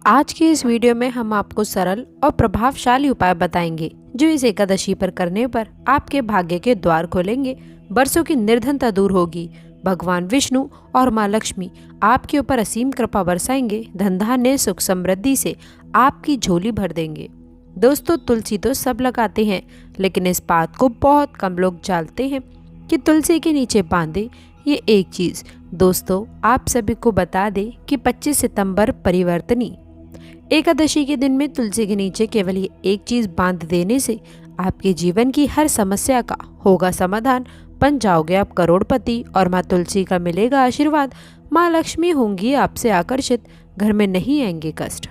आज की इस वीडियो में हम आपको सरल और प्रभावशाली उपाय बताएंगे जो इस एकादशी पर करने पर आपके भाग्य के द्वार खोलेंगे, बरसों की निर्धनता दूर होगी। भगवान विष्णु और माँ लक्ष्मी आपके ऊपर असीम कृपा बरसाएंगे, धन धान्य सुख समृद्धि से आपकी झोली भर देंगे। दोस्तों, तुलसी तो सब लगाते हैं, लेकिन इस बात को बहुत कम लोग जानते हैं कि तुलसी के नीचे बांधे ये एक चीज। दोस्तों, आप सभी को बता दें कि 25 सितंबर परिवर्तनी एकादशी के दिन में तुलसी के नीचे केवल ये एक चीज बांध देने से आपके जीवन की हर समस्या का होगा समाधान। बन जाओगे आप करोड़पति और माँ तुलसी का मिलेगा आशीर्वाद। माँ लक्ष्मी होंगी आपसे आकर्षित, घर में नहीं आएंगे कष्ट।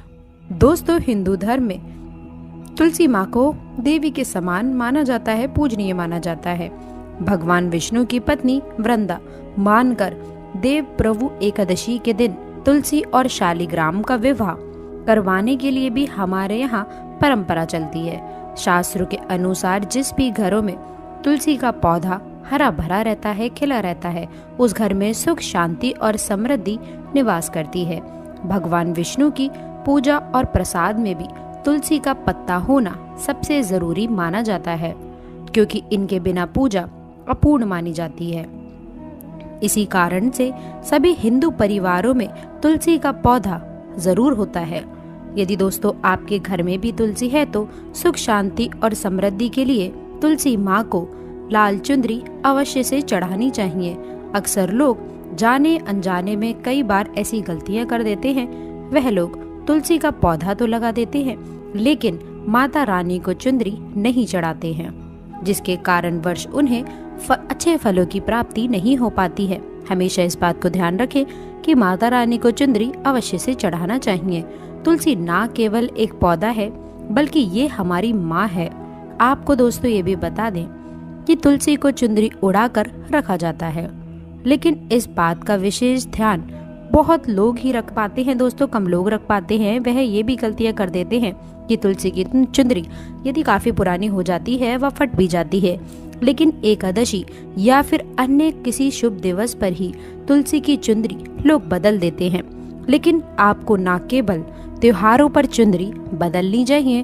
दोस्तों, हिंदू धर्म में तुलसी माँ को देवी के समान माना जाता है, पूजनीय माना जाता है। भगवान विष्णु की पत्नी वृंदा मानकर देव प्रभु एकादशी के दिन तुलसी और शालिग्राम का विवाह करवाने के लिए भी हमारे यहाँ परंपरा चलती है। शास्त्रों के अनुसार जिस भी घरों में तुलसी का पौधा हरा भरा रहता है, खिला रहता है, उस घर में सुख शांति और समृद्धि निवास करती है। भगवान विष्णु की पूजा और प्रसाद में भी तुलसी का पत्ता होना सबसे जरूरी माना जाता है, क्योंकि इनके बिना पूजा अपूर्ण मानी जाती है। इसी कारण से सभी हिंदू परिवारों में तुलसी का पौधा जरूर होता है। यदि दोस्तों आपके घर में भी तुलसी है तो सुख शांति और समृद्धि के लिए तुलसी माँ को लाल चुंदरी अवश्य से चढ़ानी चाहिए। अक्सर लोग जाने अनजाने में कई बार ऐसी गलतियां कर देते हैं। वह लोग तुलसी का पौधा तो लगा देते हैं, लेकिन माता रानी को चुंदरी नहीं चढ़ाते हैं, जिसके कारण वर्ष उन्हें अच्छे फलों की प्राप्ति नहीं हो पाती है। हमेशा इस बात को ध्यान रखें कि माता रानी को चुंदरी अवश्य से चढ़ाना चाहिए। तुलसी ना केवल एक पौधा है, बल्कि ये हमारी माँ है। आपको दोस्तों ये भी बता दें कि तुलसी को चुंदरी उड़ाकर रखा जाता है, लेकिन इस बात का विशेष ध्यान बहुत लोग ही रख पाते हैं। दोस्तों, कम लोग रख पाते हैं। वह ये भी गलतियां कर देते हैं कि तुलसी की चुंदरी यदि काफी पुरानी हो जाती है, वह फट भी जाती है, लेकिन एकादशी या फिर अन्य किसी शुभ दिवस पर ही तुलसी की चुंदरी लोग बदल देते हैं। लेकिन आपको न केवल त्योहारों पर चुंदरी बदलनी चाहिए,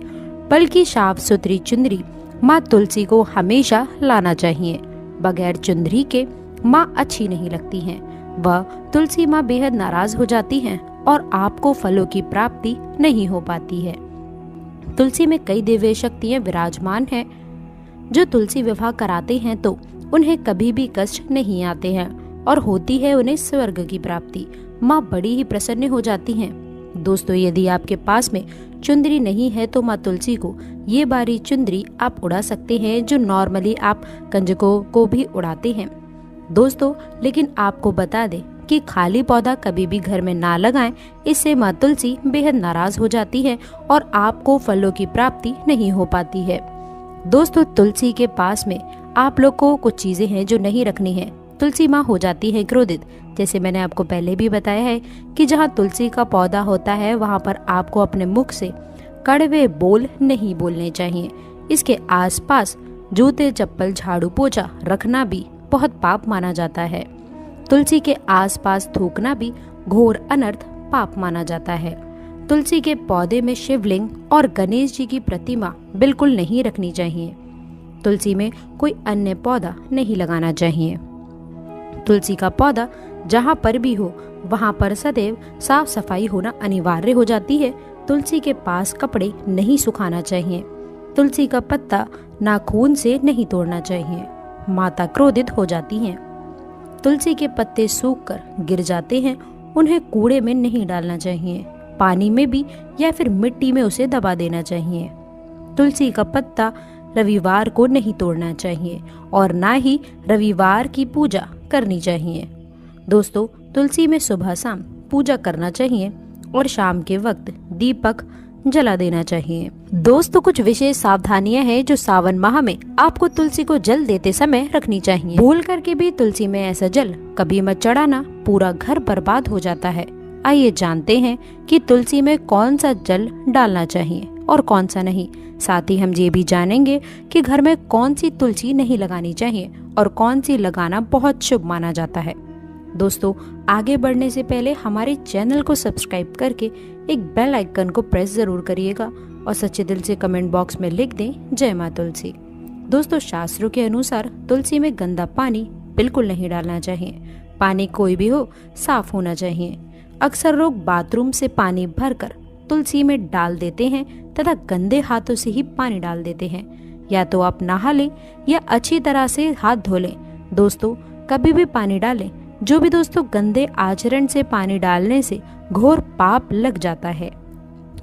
बल्कि साफ सुथरी चुंदरी माँ तुलसी को हमेशा लाना चाहिए। बगैर चुंदरी के माँ अच्छी नहीं लगती हैं। वह तुलसी माँ बेहद नाराज हो जाती हैं और आपको फलों की प्राप्ति नहीं हो पाती है। तुलसी में कई दिव्य शक्तियाँ विराजमान हैं। जो तुलसी विवाह कराते हैं तो उन्हें कभी भी कष्ट नहीं आते हैं और होती है उन्हें स्वर्ग की प्राप्ति। माँ बड़ी ही प्रसन्न हो जाती हैं। दोस्तों, यदि आपके पास में चुंदरी नहीं है तो माँ तुलसी को ये बारी चुंदरी आप उड़ा सकते हैं, जो नॉर्मली आप कंजकों को भी उड़ाते हैं। दोस्तों, लेकिन आपको बता दें कि खाली पौधा कभी भी घर में ना लगाएं, इससे माँ तुलसी बेहद नाराज हो जाती है और आपको फलों की प्राप्ति नहीं हो पाती है। दोस्तों, तुलसी के पास में आप लोग को कुछ चीजें हैं जो नहीं रखनी है। तुलसी माँ हो जाती है क्रोधित। जैसे मैंने आपको पहले भी बताया है कि जहाँ तुलसी का पौधा होता है वहाँ पर आपको अपने मुख से कड़वे बोल नहीं बोलने चाहिए। इसके आसपास जूते चप्पल झाड़ू पोछा रखना भी बहुत पाप माना जाता है। तुलसी के आसपास थूकना भी घोर अनर्थ पाप माना जाता है। तुलसी के पौधे में शिवलिंग और गणेश जी की प्रतिमा बिल्कुल नहीं रखनी चाहिए। तुलसी में कोई अन्य पौधा नहीं लगाना चाहिए। तुलसी का पौधा जहाँ पर भी हो वहाँ पर सदैव साफ सफाई होना अनिवार्य हो जाती है। तुलसी के पास कपड़े नहीं सुखाना चाहिए। तुलसी का पत्ता नाखून से नहीं तोड़ना चाहिए, माता क्रोधित हो जाती हैं। तुलसी के पत्ते सूखकर गिर जाते हैं, उन्हें कूड़े में नहीं डालना चाहिए, पानी में भी या फिर मिट्टी में उसे दबा देना चाहिए। तुलसी का पत्ता रविवार को नहीं तोड़ना चाहिए और ना ही रविवार की पूजा करनी चाहिए। दोस्तों, तुलसी में सुबह शाम पूजा करना चाहिए और शाम के वक्त दीपक जला देना चाहिए। दोस्तों, कुछ विशेष सावधानियां हैं जो सावन माह में आपको तुलसी को जल देते समय रखनी चाहिए। भूल करके भी तुलसी में ऐसा जल कभी मत चढ़ाना, पूरा घर बर्बाद हो जाता है। आइए जानते हैं कि तुलसी में कौन सा जल डालना चाहिए और कौन सा नहीं। साथ ही हम ये भी जानेंगे कि घर में कौन सी तुलसी नहीं लगानी चाहिए और कौन सी लगाना बहुत शुभ माना जाता है। दोस्तों, आगे बढ़ने से पहले हमारे चैनल को सब्सक्राइब करके एक बेल आइकन को प्रेस जरूर करिएगा और सच्चे दिल से कमेंट बॉक्स में लिख दें जय मां तुलसी। दोस्तों, शास्त्रों के अनुसार तुलसी में गंदा पानी बिल्कुल नहीं डालना चाहिए। पानी कोई भी हो, साफ होना चाहिए। अक्सर लोग बाथरूम से पानी भरकर तुलसी में डाल देते हैं तथा गंदे हाथों से ही पानी डाल देते हैं। या तो आप नहा लें या अच्छी तरह से हाथ धो लें। दोस्तों, कभी भी पानी डालें। जो भी दोस्तों गंदे आचरण से पानी डालने से घोर पाप लग जाता है।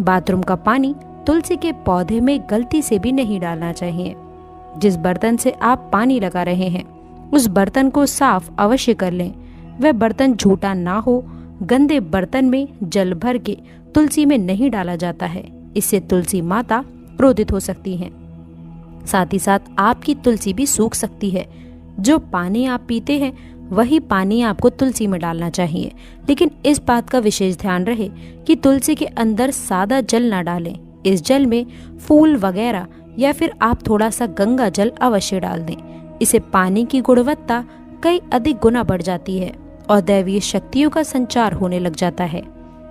बाथरूम का पानी तुलसी के पौधे में गलती से भी नहीं डालना चाहिए। जिस बर्तन से आप पानी लगा रहे हैं उस बर्तन को साफ अवश्य कर लें। वह बर्तन झूठा ना हो। गंदे बर्तन में जल भर के तुलसी में नहीं डाला जाता है, इससे तुलसी माता क्रोधित हो सकती हैं। साथ ही साथ आपकी तुलसी भी सूख सकती है। जो पानी आप पीते हैं वही पानी आपको तुलसी में डालना चाहिए, लेकिन इस बात का विशेष ध्यान रहे कि तुलसी के अंदर सादा जल ना डालें। इस जल में फूल वगैरह या फिर आप थोड़ा सा गंगा जल अवश्य डाल दें। इससे पानी की गुणवत्ता कई अधिक गुना बढ़ जाती है और दैवीय शक्तियों का संचार होने लग जाता है।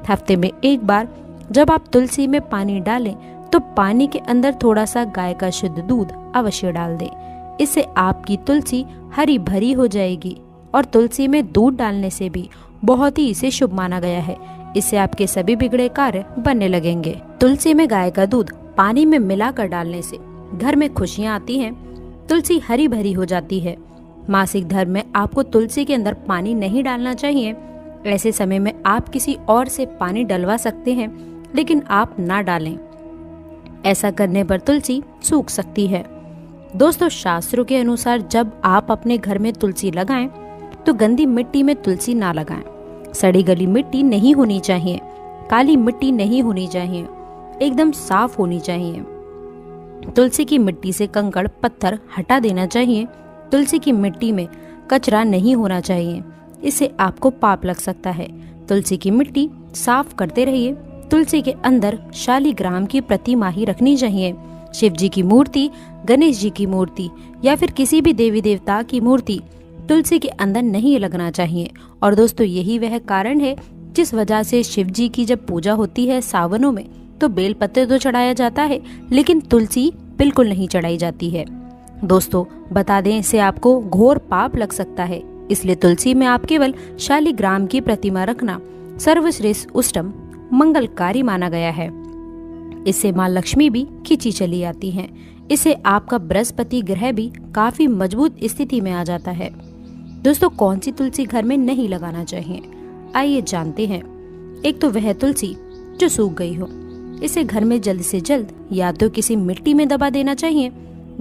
हफ्ते में एक बार जब आप तुलसी में पानी डालें तो पानी के अंदर थोड़ा सा गाय का शुद्ध दूध अवश्य डाल दें। इससे आपकी तुलसी हरी भरी हो जाएगी और तुलसी में दूध डालने से भी बहुत ही इसे शुभ माना गया है। इससे आपके सभी बिगड़े कार्य बनने लगेंगे। तुलसी में गाय का दूध पानी में मिलाकर डालने से घर में खुशियां आती हैं। तुलसी हरी भरी हो जाती है। मासिक धर्म में आपको तुलसी के अंदर पानी नहीं डालना चाहिए। ऐसे समय में आप किसी और से पानी डलवा सकते हैं, लेकिन आप ना डालें। ऐसा करने पर तुलसी सूख सकती है। दोस्तों, शास्त्रों के अनुसार जब आप अपने घर में तुलसी लगाएं तो गंदी मिट्टी में तुलसी ना लगाएं। सड़ी गली मिट्टी नहीं होनी चाहिए। काली मिट्टी नहीं होनी चाहिए। एकदम साफ होनी चाहिए। तुलसी की मिट्टी से कंकड़ पत्थर हटा देना चाहिए। तुलसी की मिट्टी में कचरा नहीं होना चाहिए, इससे आपको पाप लग सकता है। तुलसी की मिट्टी साफ करते रहिए। तुलसी के अंदर शालिग्राम की प्रतिमा ही रखनी चाहिए। शिव जी की मूर्ति, गणेश जी की मूर्ति या फिर किसी भी देवी देवता की मूर्ति तुलसी के अंदर नहीं लगना चाहिए। और दोस्तों, यही वह कारण है जिस वजह से शिव जी की जब पूजा होती है सावनों में तो बेलपत्र तो चढ़ाया जाता है, लेकिन तुलसी बिल्कुल नहीं चढ़ाई जाती है। दोस्तों, बता दें, इससे आपको घोर पाप लग सकता है। इसलिए तुलसी में आप केवल शालिग्राम की प्रतिमा रखना सर्वश्रेष्ठ उत्तम मंगलकारी माना गया है। इससे माँ लक्ष्मी भी खींची चली आती हैं। इससे आपका बृहस्पति ग्रह भी काफी मजबूत स्थिति में आ जाता है। दोस्तों, कौन सी तुलसी घर में नहीं लगाना चाहिए, आइए जानते हैं। एक तो वह तुलसी जो सूख गई हो। इसे घर में जल्द से जल्द या तो किसी मिट्टी में दबा देना चाहिए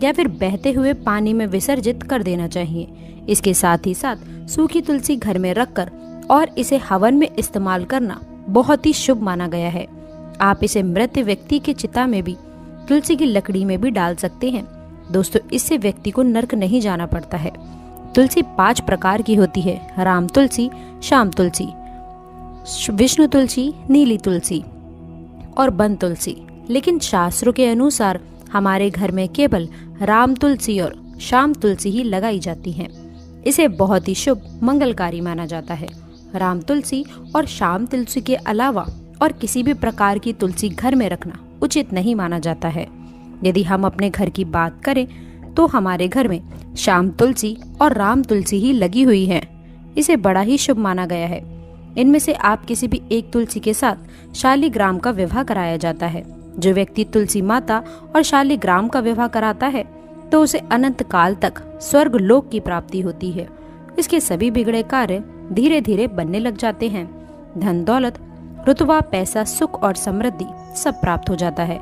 या फिर बहते हुए पानी में विसर्जित कर देना चाहिए। इसके साथ ही साथ सूखी तुलसी घर में रखकर और इसे हवन में इस्तेमाल करना बहुत ही शुभ माना गया है। आप इसे मृत व्यक्ति के चिता में भी, तुलसी की लकड़ी में भी डाल सकते हैं। दोस्तों, इससे व्यक्ति को नर्क नहीं जाना पड़ता है। तुलसी 5 प्रकार की होती है: राम तुलसी, श्याम तुलसी, विष्णु तुलसी, नीली तुलसी और वन तुलसी। लेकिन शास्त्रों के अनुसार हमारे घर में केवल राम तुलसी और श्याम तुलसी ही लगाई जाती है। इसे बहुत ही शुभ मंगलकारी माना जाता है। राम तुलसी और श्याम तुलसी के अलावा और किसी भी प्रकार की तुलसी घर में रखना उचित नहीं माना जाता है। यदि हम अपने घर की बात करें तो हमारे घर में श्याम तुलसी और राम तुलसी ही लगी हुई है। इसे बड़ा ही शुभ माना गया है। इनमें से आप किसी भी एक तुलसी के साथ शालिग्राम का विवाह कराया जाता है। जो व्यक्ति तुलसी माता और शालिग्राम का विवाह कराता है तो उसे अनंत काल तक स्वर्ग लोक की प्राप्ति होती है। इसके सभी बिगड़े कार्य धीरे धीरे बनने लग जाते हैं। धन दौलत, रुतबा, पैसा, सुख और समृद्धि सब प्राप्त हो जाता है।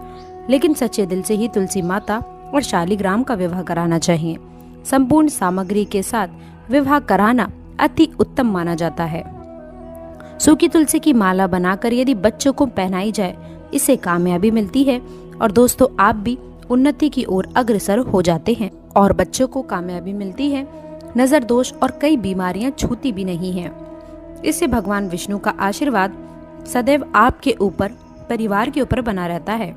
लेकिन सच्चे दिल से ही तुलसी माता और शालिग्राम का विवाह कराना चाहिए। संपूर्ण सामग्री के साथ विवाह कराना अति उत्तम माना जाता है। सूखी तुलसी की माला बनाकर यदि बच्चों को पहनाई जाए, इससे कामयाबी मिलती है और दोस्तों, आप भी उन्नति की ओर अग्रसर हो जाते हैं और बच्चों को कामयाबी मिलती है। नजर दोष और कई बीमारियां छूती भी नहीं हैं। इससे भगवान विष्णु का आशीर्वाद सदैव आपके ऊपर, परिवार के ऊपर बना रहता है।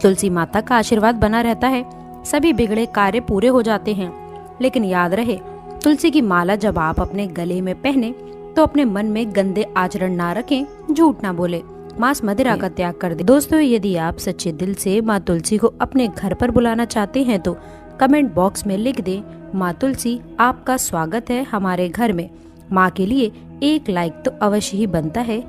तुलसी माता का आशीर्वाद बना रहता है। सभी बिगड़े कार्य पूरे हो जाते हैं। लेकिन याद रहे, तुलसी की माला जब आप अपने गले में पहने तो अपने मन में गंदे आचरण ना रखें, झूठ ना बोले, मांस मदिरा का त्याग कर दे। दोस्तों, यदि आप सच्चे दिल से माँ तुलसी को अपने घर पर बुलाना चाहते हैं तो कमेंट बॉक्स में लिख दें, माँ तुलसी आपका स्वागत है हमारे घर में। माँ के लिए एक लाइक तो अवश्य ही बनता है।